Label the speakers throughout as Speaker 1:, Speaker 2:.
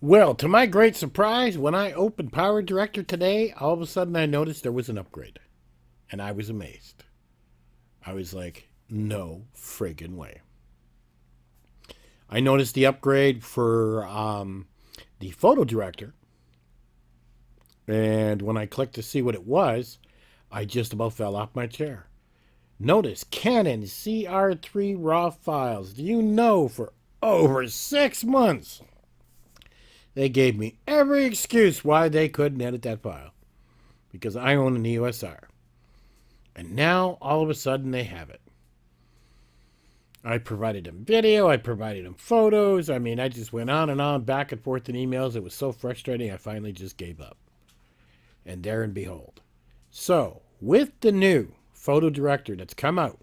Speaker 1: Well, to my great surprise, when I opened PowerDirector today, all of a sudden I noticed there was an upgrade. And I was amazed. I was like, no friggin' way. I noticed the upgrade for the PhotoDirector. And when I clicked to see what it was, I just about fell off my chair. Notice Canon CR3 RAW files. Do you know for over 6 months they gave me every excuse why they couldn't edit that file? Because I own an EOS R. And now, all of a sudden, they have it. I provided them video. I provided them photos. I mean, I just went on and on, back and forth in emails. It was so frustrating, I finally just gave up. And there and behold. So, with the new PhotoDirector that's come out,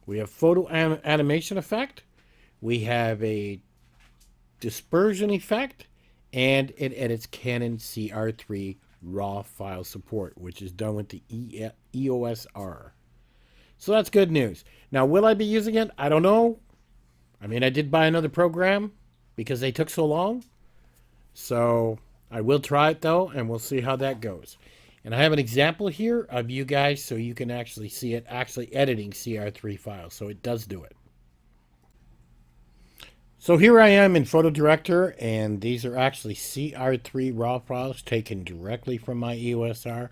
Speaker 1: we have photo animation effect. We have a dispersion effect. And it edits Canon CR3 RAW file support, which is done with the EOS R. So that's good news. Now, will I be using it? I don't know. I mean, I did buy another program because they took so long. So I will try it though, and we'll see how that goes. And I have an example here of you guys so you can actually see it actually editing CR3 files. So it does do it. So here I am in PhotoDirector, and these are actually CR3 RAW files taken directly from my EOS R.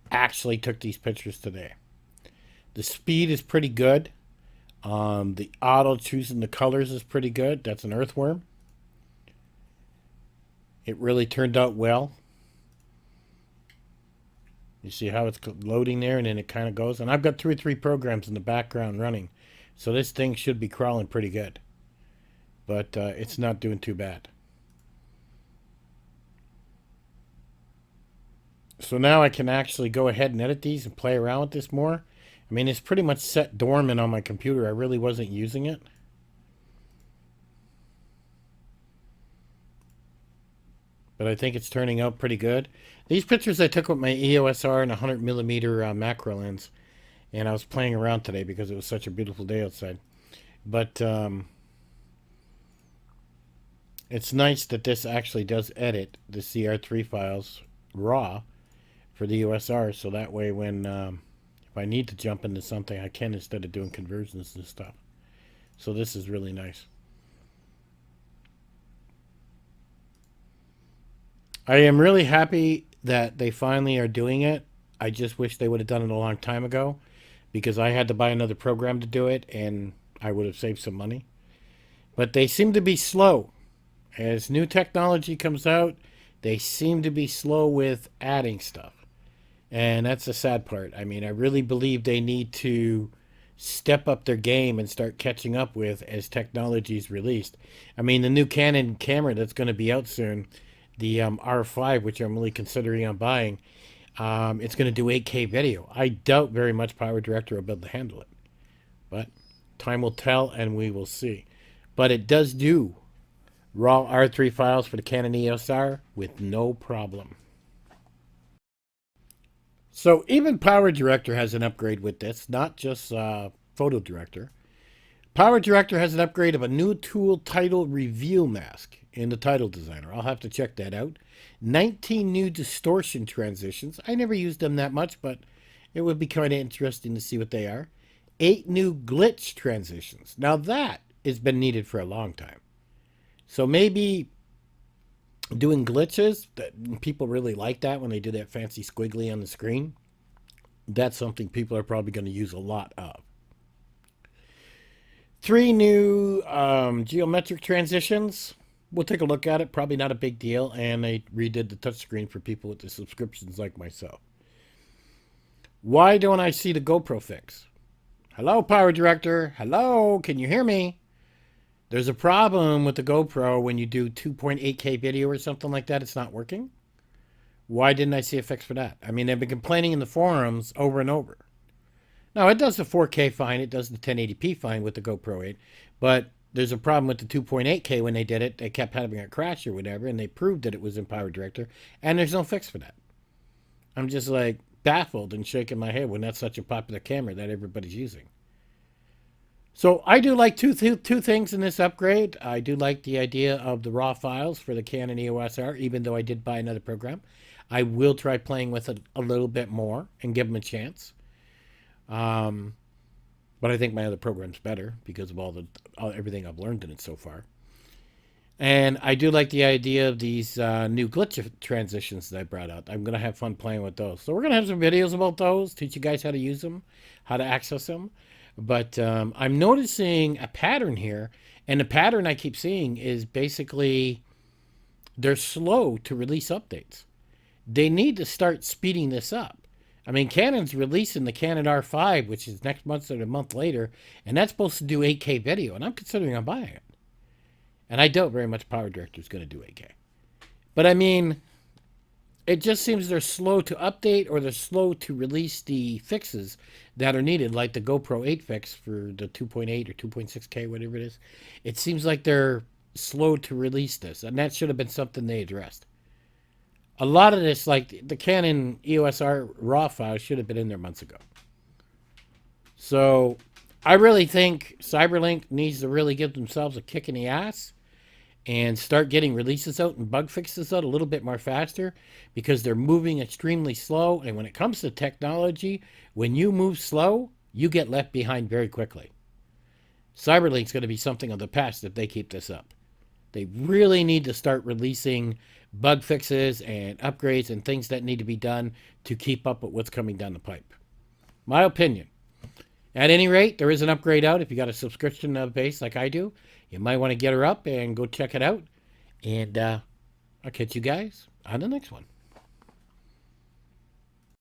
Speaker 1: Actually took these pictures today. The speed is pretty good. The auto choosing the colors is pretty good. That's an earthworm. It really turned out well. You see how it's loading there, and then it kind of goes. And I've got 2 or 3 programs in the background running. So this thing should be crawling pretty good. But it's not doing too bad. So now I can actually go ahead and edit these and play around with this more. I mean, it's pretty much set dormant on my computer. I really wasn't using it. But I think it's turning out pretty good. These pictures I took with my EOS R and a 100mm macro lens. And I was playing around today because it was such a beautiful day outside. But it's nice that this actually does edit the CR3 files raw for the EOS R. So that way when if I need to jump into something, I can instead of doing conversions and stuff. So this is really nice. I am really happy that they finally are doing it. I just wish they would have done it a long time ago because I had to buy another program to do it and I would have saved some money. But they seem to be slow. As new technology comes out, they seem to be slow with adding stuff. And that's the sad part. I mean, I really believe they need to step up their game and start catching up with as technology is released. I mean, the new Canon camera that's going to be out soon, the R5, which I'm really considering on buying, it's going to do 8K video. I doubt very much PowerDirector will be able to handle it. But time will tell and we will see. But it does do raw R3 files for the Canon EOS R with no problem. So even PowerDirector has an upgrade with this, not just PhotoDirector. PowerDirector has an upgrade of a new tool title reveal mask in the title designer. I'll have to check that out. 19 new distortion transitions. I never used them that much, but it would be kind of interesting to see what they are. 8 new glitch transitions. Now that has been needed for a long time. So maybe doing glitches, that people really like that when they do that fancy squiggly on the screen. That's something people are probably going to use a lot of. 3 new geometric transitions. We'll take a look at it. Probably not a big deal. And they redid the touchscreen for people with the subscriptions like myself. Why don't I see the Gopro Fix? Hello, PowerDirector. Hello, can you hear me? There's a problem with the GoPro when you do 2.8K video or something like that. It's not working. Why didn't I see a fix for that? I mean, they've been complaining in the forums over and over. Now, it does the 4K fine. It does the 1080p fine with the GoPro 8. But there's a problem with the 2.8K when they did it. They kept having a crash or whatever, and they proved that it was in PowerDirector. And there's no fix for that. I'm just like baffled and shaking my head when that's such a popular camera that everybody's using. So I do like two things in this upgrade. I do like the idea of the raw files for the Canon EOS R, even though I did buy another program. I will try playing with it a little bit more and give them a chance. But I think my other program's better because of everything I've learned in it so far. And I do like the idea of these new glitch transitions that I brought out. I'm going to have fun playing with those. So we're going to have some videos about those, teach you guys how to use them, how to access them. But I'm noticing a pattern here. And the pattern I keep seeing is basically they're slow to release updates. They need to start speeding this up. I mean, Canon's releasing the Canon R5, which is next month or a month later, and that's supposed to do 8K video, and I'm considering on buying it. And I doubt very much PowerDirector is going to do 8K. But I mean, it just seems they're slow to update or they're slow to release the fixes that are needed, like the GoPro 8 fix for the 2.8 or 2.6K, whatever it is. It seems like they're slow to release this, and that should have been something they addressed. A lot of this, like the Canon EOS R raw file, should have been in there months ago. So I really think CyberLink needs to really give themselves a kick in the ass and start getting releases out and bug fixes out a little bit more faster, because they're moving extremely slow. And when it comes to technology, when you move slow, you get left behind very quickly. CyberLink's going to be something of the past if they keep this up. They really need to start releasing bug fixes and upgrades and things that need to be done to keep up with what's coming down the pipe. My opinion. At any rate, there is an upgrade out. If you got a subscription base like I do, you might want to get her up and go check it out. And I'll catch you guys on the next one.